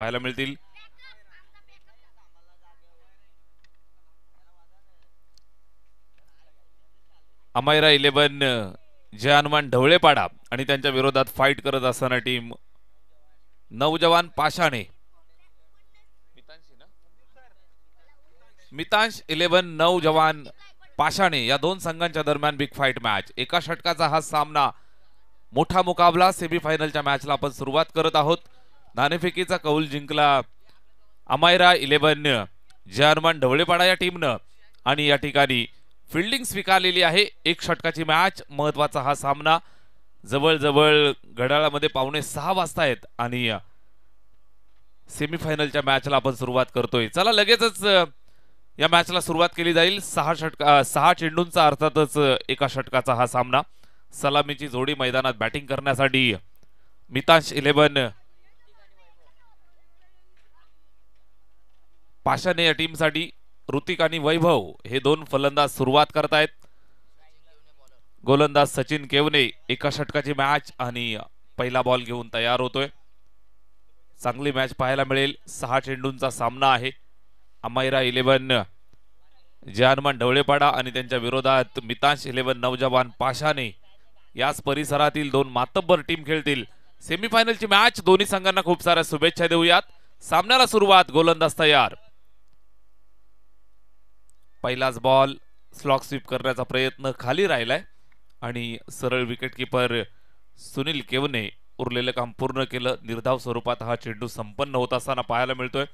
पाहायला मिळतील। अमायरा 11 जय हनुमान ढवळेपाडा आणि त्यांच्या विरोधात फाईट करत असताना टीम नौजवान पाषाणे मितांश 11 नौजवान पाषाणे या दोन संघांच्या दरम्यान बिग फाईट मॅच। एका षटकाचा हा सामना, मोठा मुकाबला। सेमीफायनलच्या मॅचला आपण सुरुवात करत आहोत। नाणेफेकीचा कौल जिंकला अमायरा 11 जय हनुमान ढवळेपाडा या टीमनं आणि या ठिकाणी फिल्डिंग स्वीकारलेली आहे। एक षटकाची मॅच, महत्वाचा हा सामना। जवळजवळ घड्याळामध्ये 5:45 वाजतायत आणि सेमीफायनलच्या मॅचला आपण सुरुवात करतोय। चला लगेचच या मॅचला सुरुवात केली जाईल। 6 चेंडूंचा अर्थातच एका षटकाचा हा सामना। सलामीची जोडी मैदानात बॅटिंग करण्यासाठी मितांश 11 पाषाणे या टीमसाठी ऋतिक आणि वैभव हे दोन फलंदाज सुरुवात करतायत। गोलंदाज सचिन केवने एका षटकाची मॅच आणि पहिला बॉल घेऊन तयार होतोय। चांगली मॅच पाहायला मिळेल। 6 चेंडूंचा सामना आहे। अमायरा 11 जय हनुमान ढवळेपाडा आणि त्यांच्या विरोधात मितांश 11 नौजवान पाषाणे। याच परिसरातील दोन मातब्बर टीम खेळतील सेमीफायनलची मॅच। दोन्ही संघांना खूप साऱ्या शुभेच्छा देऊयात। सामन्याला सुरुवात, गोलंदाज तयार। पहिलाच बॉल स्लॉग स्वीप करण्याचा प्रयत्न खाली राहिलाय आणि सरळ विकेट किपर सुनील केवने उरलेलं काम पूर्ण केलं। निर्धाव स्वरूपात हा चेंडू संपन्न होत असताना पाहायला मिळतोय।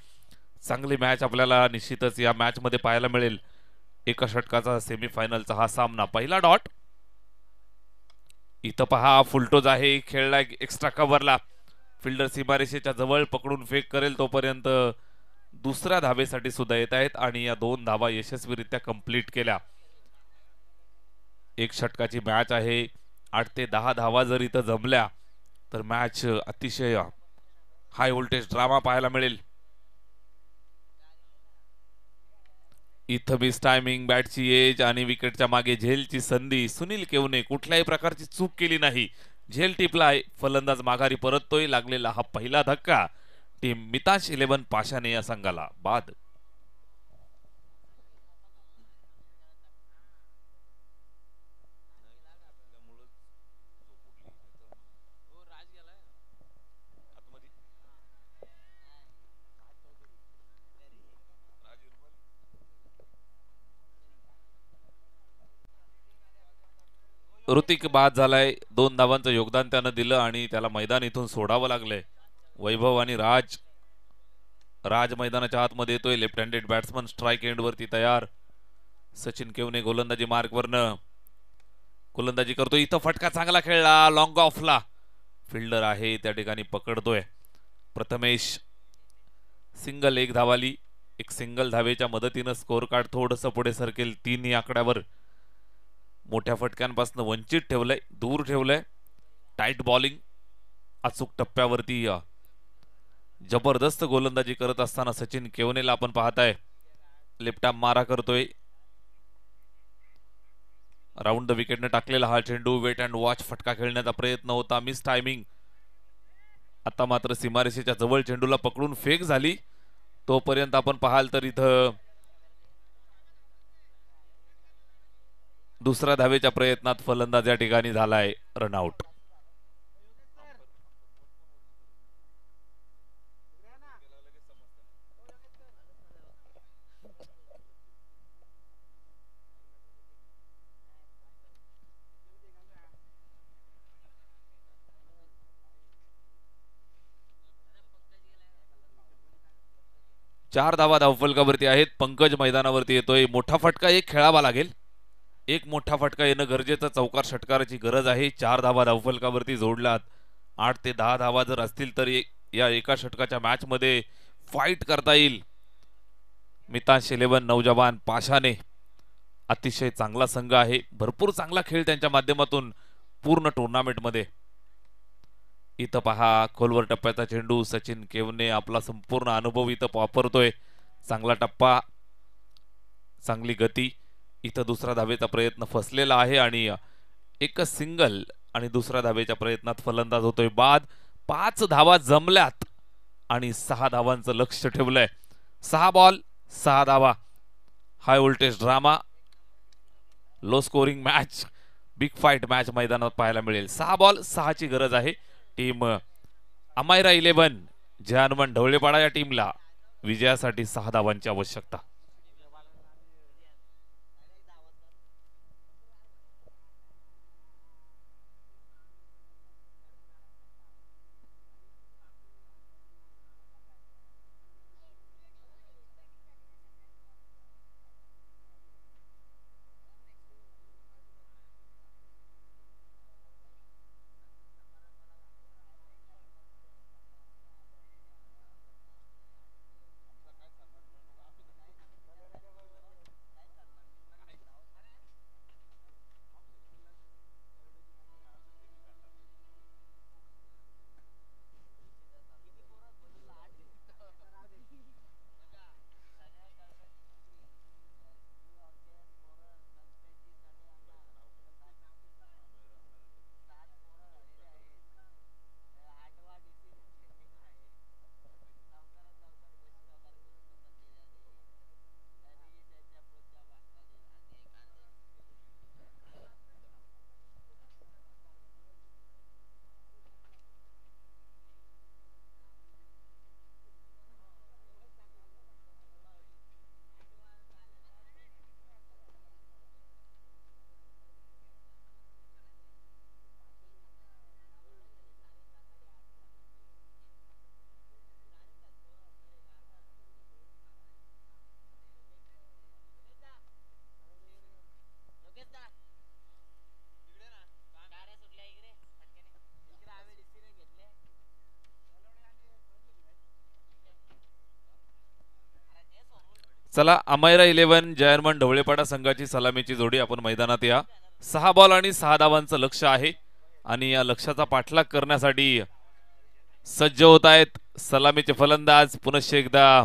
चांगली मॅच आपल्याला निश्चितच या मॅच मध्ये पाहायला मिळेल। एका षटकाचा सेमीफायनलचा हा सामना। पहिला डॉट इथं पहा, फुलटोज आहे, खेळलाय एक्स्ट्रा कव्हरला। फिल्डर सीमारेषेच्या जवळ पकडून फेक करेल तोपर्यंत दुसऱ्या धावेसाठी सुद्धा येत आहेत आणि या 2 धावा यशस्वीरित्या कंप्लीट केल्या। एक षटकाची मॅच आहे। 8 ते 10 धावा जर इथं जमल्या तर मॅच अतिशय हाय व्होल्टेज ड्रामा पाहायला मिळेल। इथं मिस टायमिंग, बॅटची एज आणि विकेटच्या मागे झेलची संधी। सुनील केवने कुठल्याही प्रकारची चूक केली नाही, झेल टिपलाय, फलंदाज माघारी परततोय। लागलेला हा पहिला धक्का टीम मितांश 11 पाषाणे या संघाला बाद। ऋतिक बाद झालाय। 2 धावांचं योगदान त्यानं दिलं आणि त्याला मैदान इथून सोडावं लागलंय। वैभव आणि राज मैदानाच्या आतमध्ये येतोय। Left handed batsman strike end वरती तयार। सचिन केवने गोलंदाजी मार्कवरनं गोलंदाजी करतोय। इथं फटका चांगला खेळला, लॉंग ऑफला फिल्डर आहे त्या ठिकाणी पकडतोय। प्रथमेश सिंगल, 1 धावाली। एक सिंगल धावेच्या मदतीनं स्कोर कार्ड थोडंसं पुढे सरकेल। 3 या आकड्यावर मोठ्या फटक्यांपासून वंचित ठेवलंय, दूर ठेवलंय। टाइट बॉलिंग, अचूक टप्प्यावरती जबरदस्त गोलंदाजी करत असताना सचिन केवनेला आपण पाहताय लेफ्ट आर्म मारा करतोय। राऊंड द विकेटने टाकलेला हा चेंडू वेट अँड वॉच फटका खेळण्याचा प्रयत्न होता, मिस टायमिंग। आता मात्र सीमारेषेच्या जवळ चेंडूला पकडून फेक झाली। तोपर्यंत आपण पाहाल तर इथं दुसऱ्या धावेच्या प्रयत्नात फलंदाज या ठिकाणी झालाय रनआउट। चार धावा धावफलकावरती आहेत। पंकज मैदानावरती येतोय। मोठा फटका एक खेळावा लागेल, एक मोठा फटका येणं गरजेचं। चौकार षटकाराची गरज आहे। 4 धावा धावफलकावरती जोडलात। 8 ते 10 धावा जर असतील तर या एका षटकाच्या मॅच मध्ये फाईट करता येईल। मितांश 11 नौजवान पाषाणे अतिशय चांगला संघ आहे। भरपूर चांगला खेळ त्यांच्या माध्यमातून पूर्ण टुर्नामेंट मध्ये। इथं पहा, खोलवर टप्प्याचा चेंडू। सचिन केवने आपला संपूर्ण अनुभव इथं वापरतोय। चांगला टप्पा, चांगली गती। इथं दुसरा धावेचा प्रयत्न फसलेला आहे आणि एकच सिंगल आणि दुसऱ्या धावेच्या प्रयत्नात फलंदाज होतोय बाद। 5 धावा जमल्यात आणि 6 धावांचं लक्ष ठेवलंय. 6 बॉल 6 धावा. High voltage drama, low scoring match, big fight match मैदानात पाहायला मिळेल. 6 बॉल 6 ची गरज आहे. टीम अमायरा 11 जय हनुमान ढवळेपाडा या टीमला विजयासाठी 6 धावांची आवश्यकता. चला, अमायरा 11 जय हनुमान ढवळेपाडा संघाची सलामीची जोडी आपण मैदानात या. 6 बॉल आणि 6 धावांचं लक्ष आहे आणि या लक्ष्याचा पाठलाग करण्यासाठी सज्ज होत आहेत सलामीचे फलंदाज. पुनश्च एकदा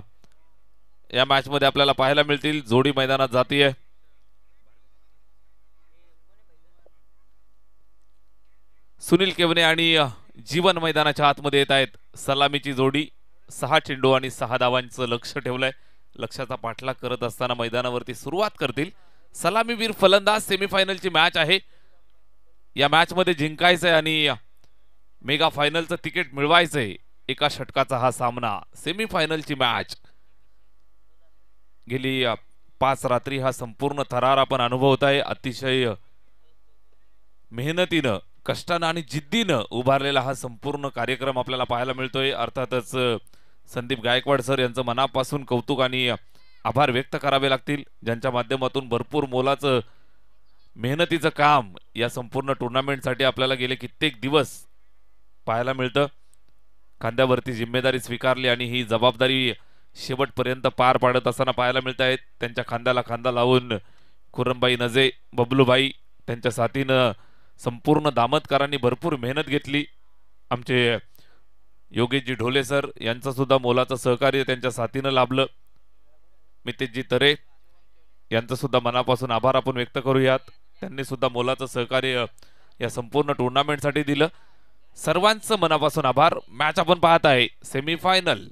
या मॅच मध्ये आपल्याला पाहायला मिळतील. जोडी मैदानात जातीये. सुनील केवने आणि जीवन मैदानाच्या आतमध्ये येत आहेत. सलामीची जोडी 6 चेंडू आणि 6 धावांचं लक्ष ठेवलंय. लक्ष्याचा पाठलाग करत असताना मैदानावरती सुरुवात करतील सलामीवीर फलंदाज. सेमीफायनलची मॅच आहे. या मॅच मध्ये जिंकायचंय आणि मेगा फायनलचं तिकीट मिळवायचंय. एका षटकाचा हा सामना, सेमीफायनलची मॅच. गेली 5 रात्री हा संपूर्ण थरार आपण अनुभवत आहे. अतिशय मेहनतीनं, कष्टानं आणि जिद्दीनं उभारलेला हा संपूर्ण कार्यक्रम आपल्याला पाहायला मिळतोय. अर्थातच संदीप गायकवाड सर यांचं मनापासून कौतुक आणि आभार व्यक्त करावे लागतील, ज्यांच्या माध्यमातून भरपूर मोलाचं मेहनतीचं काम या संपूर्ण टुर्नामेंटसाठी आपल्याला गेले कित्येक दिवस पाहायला मिळतं. खांद्यावरती जिम्मेदारी स्वीकारली आणि ही जबाबदारी शेवटपर्यंत पार पाडत असताना पाहायला मिळत आहेत. त्यांच्या खांद्याला खांदा लावून खुरमबाई नजे, बबलूबाई, त्यांच्या साथीनं संपूर्ण दामतकरांनी भरपूर मेहनत घेतली. आमचे योगेशजी ढोले सर यांचं सुद्धा मोलाचं सहकार्य त्यांच्या साथीनं लाभलं. मितेशजी तरे यांचं सुद्धा मनापासून आभार आपण व्यक्त करूयात. त्यांनी सुद्धा मोलाचं सहकार्य या संपूर्ण टुर्नामेंटसाठी दिलं. सर्वांचं मनापासून आभार. मॅच आपण पाहत आहे सेमीफायनल.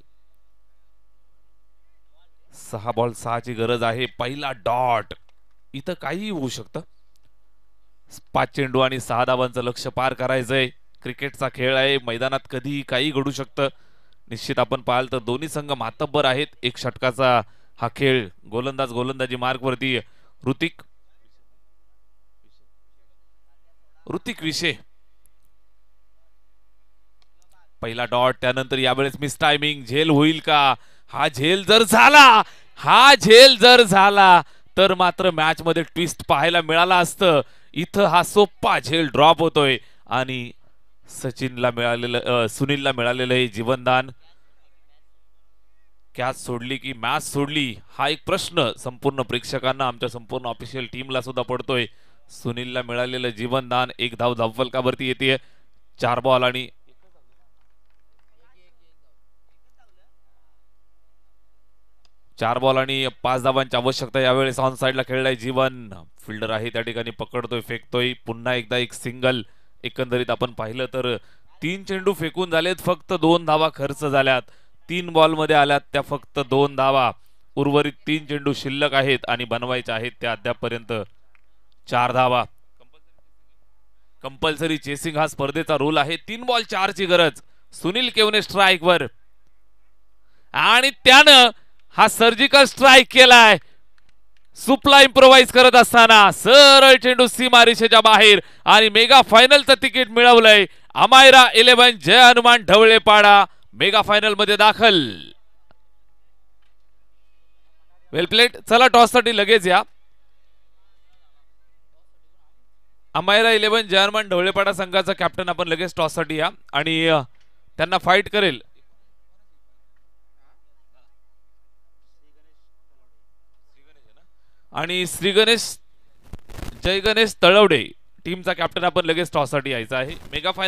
6 बॉल 6 ची गरज आहे. पहिला डॉट. इथं काही होऊ शकतं. 5 चेंडू आणि 6 धावांचं लक्ष पार करायचंय. क्रिकेटचा खेळ आहे, मैदानात कधी काही घडू शकतं. निश्चित आपण पाहाल तर दोन्ही संघ मातब्बर आहेत. एक षटकाचा हा खेळ. गोलंदाजी मार्गवरती ऋतिक विषय. पहिला डॉट. त्यानंतर यावेळेस मिस टायमिंग. झेल होईल का? हा झेल जर झाला तर मात्र मॅच मध्ये ट्विस्ट पाहायला मिळाला असतं. इथं हा सोप्पा झेल ड्रॉप होतोय आणि सचिनला मिळालेलं, सुनीलला मिळालेलं हे जीवनदान. कॅच सोडली की मॅच सोडली, हा एक प्रश्न संपूर्ण प्रेक्षकांना, आमच्या संपूर्ण ऑफिशियल टीमला सुद्धा पडतोय. सुनीलला मिळालेलं जीवनदान. 1 धाव धावफलकावरती येते. 4 बॉल आणि 5 धावांची आवश्यकता. यावेळेस ऑन साइडला खेळलाय जीवन. फिल्डर आहे त्या ठिकाणी, पकडतोय, फेकतोय. पुन्हा एकदा एक सिंगल. एकंदरीत आपण पाहिलं तर 3 चेंडू फेकून झालेत, फक्त 2 धावा खर्च झाल्यात. 3 बॉलमध्ये आल्यात त्या फक्त 2 धावा. उर्वरित 3 चेंडू शिल्लक आहेत आणि बनवायचे आहेत त्या अद्यापपर्यंत 4 धावा. कंपल्सरी चेसिंग हा स्पर्धेचा रूल आहे. 3 बॉल 4 ची गरज. सुनील केवने स्ट्राइक वर आणि त्यानं हा सर्जिकल स्ट्राइक केलाय. सुपला इम्प्रोवाइज करत असताना सरळ चेंडू सीमारेषेच्या बाहेर आणि मेगा फायनलचं तिकीट मिळवलंय. अमायरा 11 जय हनुमान ढवळेपाडा मेगा फायनल मध्ये दाखल. वेल प्लेट. चला टॉस साठी लगेच या. अमायरा 11 जय हनुमान ढवळेपाडा संघाचा कॅप्टन आपण लगेच टॉस साठी या आणि त्यांना फाईट करेल. आणि श्री गणेश जय गणेश तळवडे टीमचा कॅप्टन आपण लगेच टॉस साठी यायचा आहे. Mega final